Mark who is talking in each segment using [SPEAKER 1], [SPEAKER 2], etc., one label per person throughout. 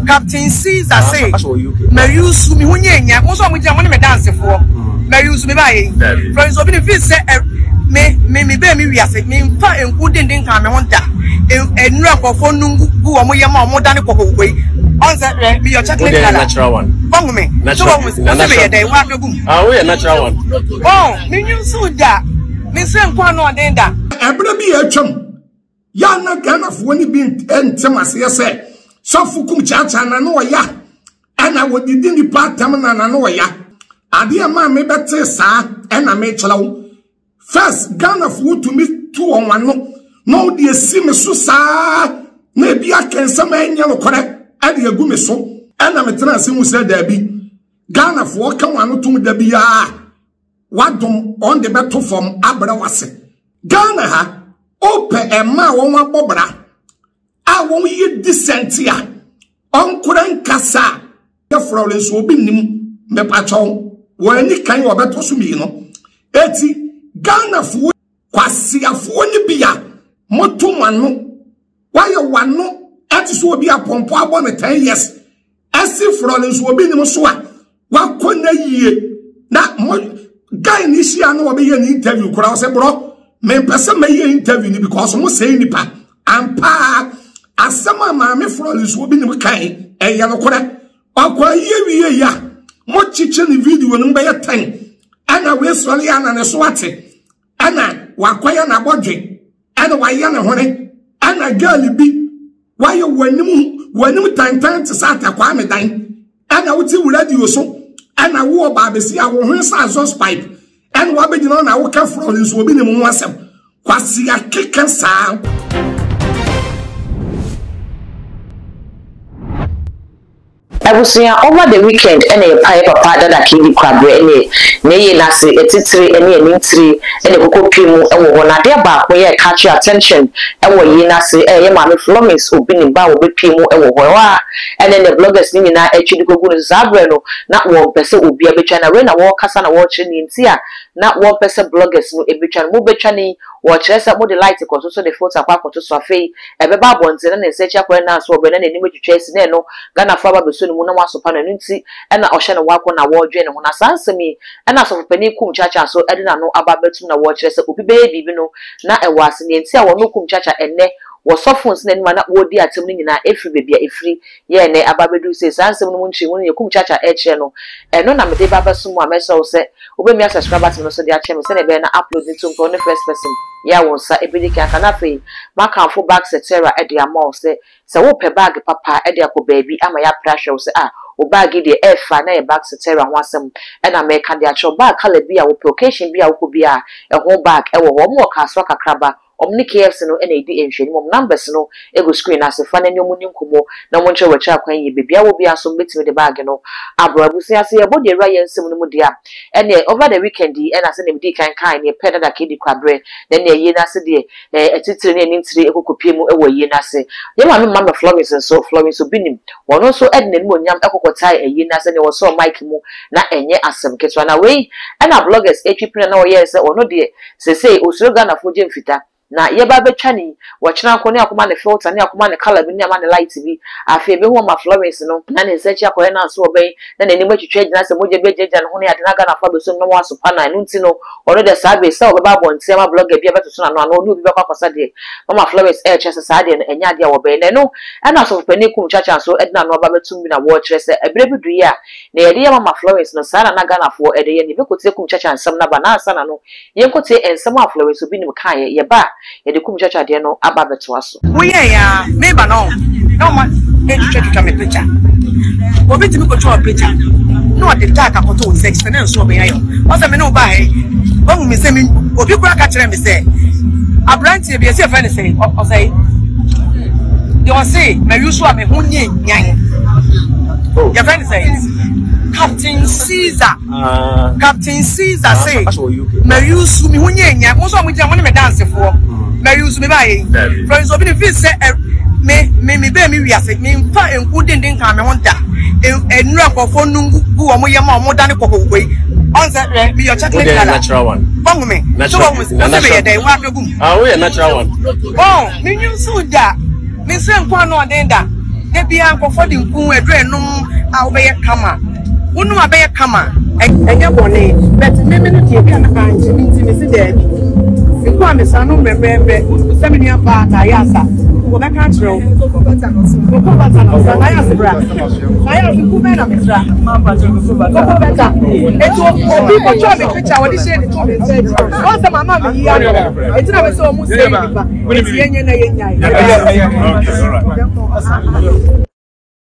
[SPEAKER 1] Captain Caesar say me use me hunyenya mo so mo jam me dance for me use me buy friends obi feel say me be me wiase me mfa enku dindin kan me honda enura kofo nungu gu omo yema omo dane kokokoi on say me your chocolate color
[SPEAKER 2] natural one
[SPEAKER 1] bong me so bong me say dey wa dogum
[SPEAKER 2] we a natural one
[SPEAKER 1] me use da me say enku no denda
[SPEAKER 3] ebra bi atwam ya na Ghana fo ni bi entem ase say so fukum chacha na no ya ana wodidi ni patam na no ya ade ama me bete saa ana me kyelawo first Ghana fo to me to onwano no de si me so saa na bi akensam anya no kore ade agu me so ana me tena se mu se da bi Ghana fo ka wano tum da bi ya wadom on the beto from abra wase Ghana ha ope ema won abobra a won ye decent ya onkura nkasa ya Florence obi nim me pacho wani kan wo beto so mi no eti Ghana fo kwasiafo ni bia moto wano waye wano ati so obi apompo abo ne 10 years asi Florence obi nim so a wakona yie na guy ni sia no obi ye ni interview kura se bro me person me ye interview ni because mo say nipa ampa asama ma me Florence obi nim kan eya no kura akwa ye wie ya mo chiche ni video no be 10 ana we sori ana ne so ate ana wakwaya na bodwe ana waya ne hore ana girl bi waye wanim tantan te sata kwa me dan ana wuti radio so ana wo ba besi a wo hwe sa exhaust pipe ana wa begina na wo ka Florence obi ne mu asem kwasi akeka saa
[SPEAKER 4] Abusia over the weekend any pipe papa that Kidi Kwabre any ne nasi etitiri any nintiri any kokopimu ewo na de ba ko ye catch your attention ewo yi nasi ye ma me Florence obi ni ba obi pimu ewo ho wa and then the bloggers ni na etwidi kogu no zabre no na wo pese obi abetwa na we na wo kasa na wo kire ni ntia na wo pese bloggers no ebetwa no mo betwa ni wo kire se mo de light ko so the photo akwa ko so afei ebe ba bonte na na search akwa na so obi na ni metwetwa esi na no Ghana fa ba beso mu na wasopa na nti ena ohye na wako na wodwe ne ho na sansemi ena so pani kum chacha so ede na no aba betum na wo kire se obi be bibi no na ewase ne nti a wo no kum chacha enne wo sofons na nima na wodi atem ni nyina efri bebia efri ye ne aba bedu se sansem no munchi mu ne kum chacha eche no eno na mede baba so mu amesa wo se obi mi subscribe button no so dia che me se ne be na upload it to the first person ya won sa ebidi kan kana fe makanfo back setera e dia ma se wo pe bag papa e dia ko baby ama ya pressure wo se o bag de efa na e back setera ho asem e na me ka dia cho bag kala bia wo occasion bia wo ko bia e ho bag e wo mo ka so kakraba omni KFC no ena edi enhwe ni mom numbers no ego screen asefa na nyomu ni nkomo na mo nche wacha kwan ye bebia wo bia so betime de bag no abroabusi ase ye body ra ye nsem no mu dia ene over the weekend ena se ne medi kan ne peda da Kidi Kwabre na ne ye na se de etitire ne ntire ekokopie mu ewo ye na se ye ma no mama Florence so Florence obinim wono so edne ni monyam ekokotai ye na se ne wo so mic mu na enye asem ketwa na we ena bloggers etwipre na wo ye se wono de se osuro Ghana fo je mfita na yeba betwani wachina ko ne akoma ne filter ne akoma ne color bi ne ama ne light bi afi be ho ma Florence no na ne search akoye na so oben na ne nimu twetwe gina se moje bejeja ne ho ne ade na Ghana fa be so no waso pa na nti no oro de sabe se obeba bonti ama blogger bi abetoso na no no obi be kwakwasa de mama Florence chese sa de enya ade a wo be ne no ana so pani kum chacha so edna no ba betum bi na wo kire se ebere bi du ya na ye de mama Florence no sa na Ghana fo ede ye ni be kote kum chacha nsam na ba na asa na no ye kote ensam a Florence obi nim kan ye ba ye de kum chacha de no aba beto aso
[SPEAKER 1] we ya me ba no ma e twetwa me picture obi timi ko twa picture no de dark akoto sex na so be ayo o se me no ba he o mu me se me obi kura ka kire me se abrantie bi e se fa ne se o say you say me yusu a me hu nyan your friend says Captain Caesar Captain Caesar say me yusu me hu nyan mo so mo je mo ne me dance for me yusu me buy friends obi the feel say me be me wiase me mfa enku dindin kan me honda enura kofo nungu gu omo yema omo dane kokokoi on say me your chocolate color
[SPEAKER 2] natural one
[SPEAKER 1] bong me so bong me say dey wa dogum
[SPEAKER 2] we a natural one
[SPEAKER 1] me yusu da me say enku anu odenda Debia nkofo di nku edre no a obeye kama wonu abeye kama enye bone but me no tie kan anje nti me se dey nku amesa no membe se me nua pa ta yasa wo be kan kiro ko bata no sa na yasa bra na yasa ku me na metra ko bata eto obi ko cho me picture wo di share the to me say o se mama me yi ano eti na me se o mu say nipa eti yenye na yenya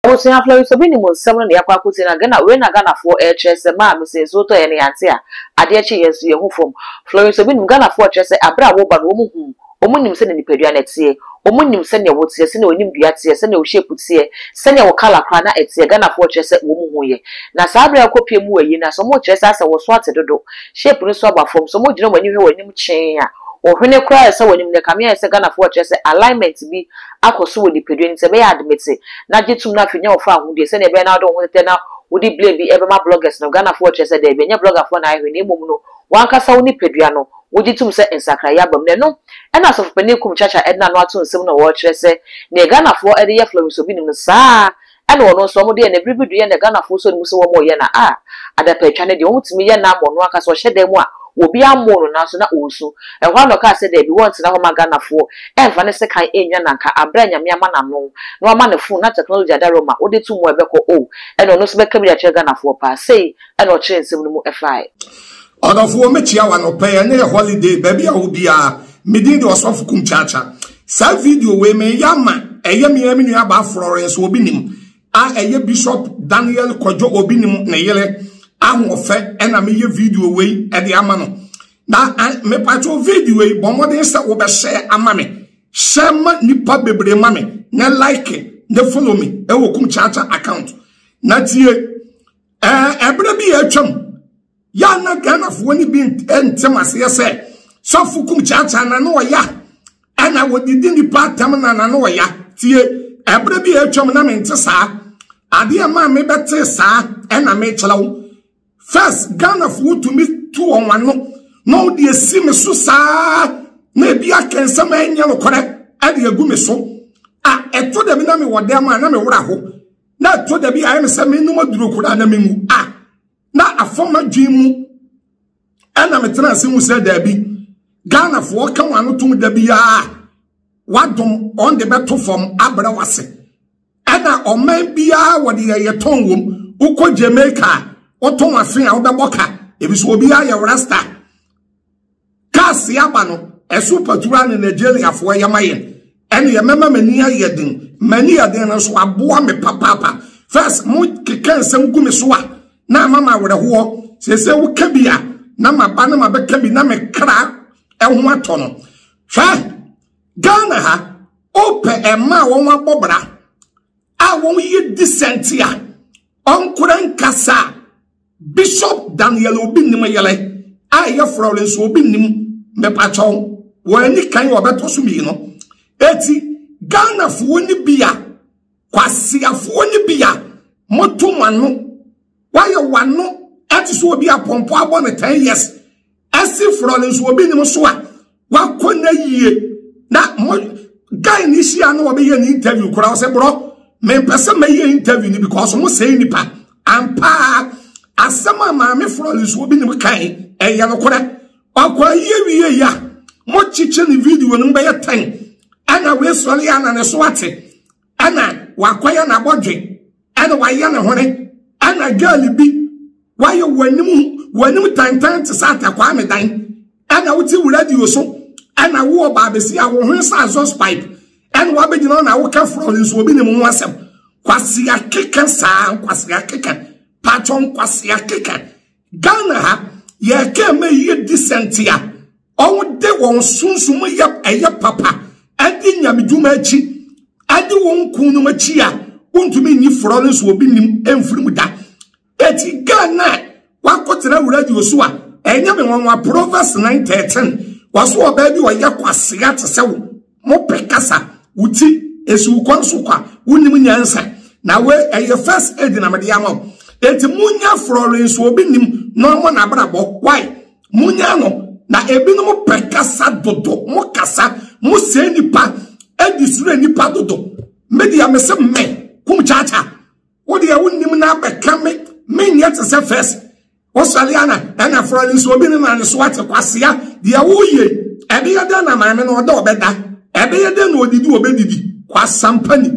[SPEAKER 4] Osi na Florence obi ni mo nsem no yakwa akuti na Ghana we na Ghana for chese ma me se so to ye ne ante a ade echi yesu ye hu fom Florence obi ni Ghana for chese abra wo ba no mu hu omunim se ne nipadua na tie omunim se ne wo tie se ne onim dua tie se ne wo shape tie se ne wo color kra na etie Ghana for chese wo mu hu ye na sa abra akopie mu ayi na so mo chese asa wo so ate dodo shape no so aba fom so mo gina wani hwe wanim chen a ohwene kra esa wanim ne kamia se Ghana for chese alignment bi akoso wo nipadua nte be ya admit na gitum na finya wo fa hu de se ne be na do hu te na wo di blame bi ebe ma bloggers no Ghana for chese de be nya blogger for na ahwe ne mom no wan kasa wo nipadua no wo gitum se ensakra ya bam ne no ena so fpani kum chacha edna no ato nsem no wo chese ne Ghana for ede ye Florence obi nim saa ena wono so mo de ne bribidu ye ne Ghana for so nim so wo mo ye na adapa twa ne de wo mutimi ye na mo no aka so hyede mu a obi amoro na so na osu ehwa no ka se de bi want na ho ma Ghana for emfa ne se kan enwa nanka abra nyame ama na no no ama ne phone na technology adaro ma ode tu mu ebeko o ena no so be kabia che Ghana for pa sei ena o che nsem no mu efai
[SPEAKER 3] Odofo mechia wa no pay na holiday baby a obia medin de osofu kum chacha sa video we me yama eye me nua ba Florence obi nim a eye Bishop Daniel Kojo obi nim na yele ahofe ena me ye video we e de ama no na me pacho video we bomode se wo be share ama me share ma nipa bebre ma me na like na follow me e wo kum chacha account na tie ebra bi atwam ya na Ghana for ni bi entem ase se sofu kum chacha na no ya ana wodidi ni patam na no ya tie ebra bi atwam na me nte saa ade ma me bete saa ena me chelawo first Ghana for to me to on one no de si me so saa na bia kensa ma enya no kore ade agu me so eto de me na me wode ma na me wura ho na to de bia me se me no maduro kura na me mu na afoma dwimu ana metena se mu se da bi Ghana for kan wano tum da bi wadom on the beto from abra wase ana oman bia wode ye ton wom uko Jamaica oton afen a wobeboka ebi so obi ya rasta kasi aba no esu patura ne Nigeria for yamayen ene ye mema mani ayedin mani aden no so aboa me papa first mo kekan sem gumi so na mama were ho sese wo kabia na maba na mabe kabi na me kra ehwo atono hwa Ghana ha ope ema won abobra a won ye disentia onkura nkasa Bishop Daniel obi nim yele a ye Florence obi nim me pacho wani kan obeto so mi no eti Ghana fo ni bia kwase afo ni bia motumano why wano ati so obi apompo abone 10 years asi Florence obi nim so a wakona yie na guy ni sia no obi ye ni interview kura o se bro me pese me ye interview ni because mo say nipa ampa asama ma me Florence obi nim kan e ya no kura akwa ye wie ya mo chiche ni video no be ye 10 ana we so le ana ne so ate ana wakwaya na bodwe ana wa ya ne hone ana girl bi why wanim tantan te sata kwa me dan ana wuti radio so ana wo ba besi a wo hwensa exhaust pipe ana wa be gina na wo ka Florence obi ne mu asem kwase akeka saa kwase akeka patron kwase akeka Ghana ha ye ka me ye disentia on de won sunsum ye eye papa adi nyameduma achi adi won kunu machi a untumi ni Florence obi nim emfirimu da eti Ghana wakotena radio so a enya me won Proverbs 9:13 waso oba bi oya kwase ate sewo mo pekasa wuti esu kwanso kwa unim nyansa na we eye first aid na mede ama eti munya Florence obi nim no mo na brabo why munya no na ebi no mo pekasa dodo mo kasa mo se nipa edi sure nipa dodo media mesem me kum chacha wo de wonnim na beka me nyet se first Osaliana and a friend so be na so ate kwasia de wo ye ebe ya da na maame no do obeda ebe ya da no odidi obedidi kwasampani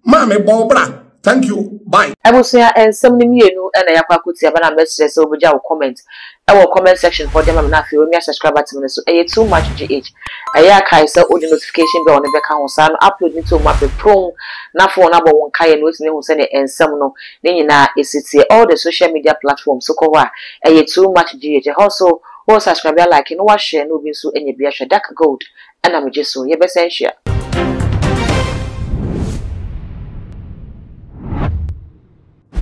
[SPEAKER 3] maame bobra. Thank you. Bye. Abusia
[SPEAKER 4] and some mienu and a yapakuti abana message so buja comment. Our comment section for them na fi we subscribe to me so too much GH. Aya kai say all the notification bell on the back on san upload into map pro na for na bo won kai no timi hu say ne ensem no ne nyina esiti all the social media platforms so ko wa too much GH. Also subscribe like no wa share no bi so enye bia hwe dark gold and am je so ye be share.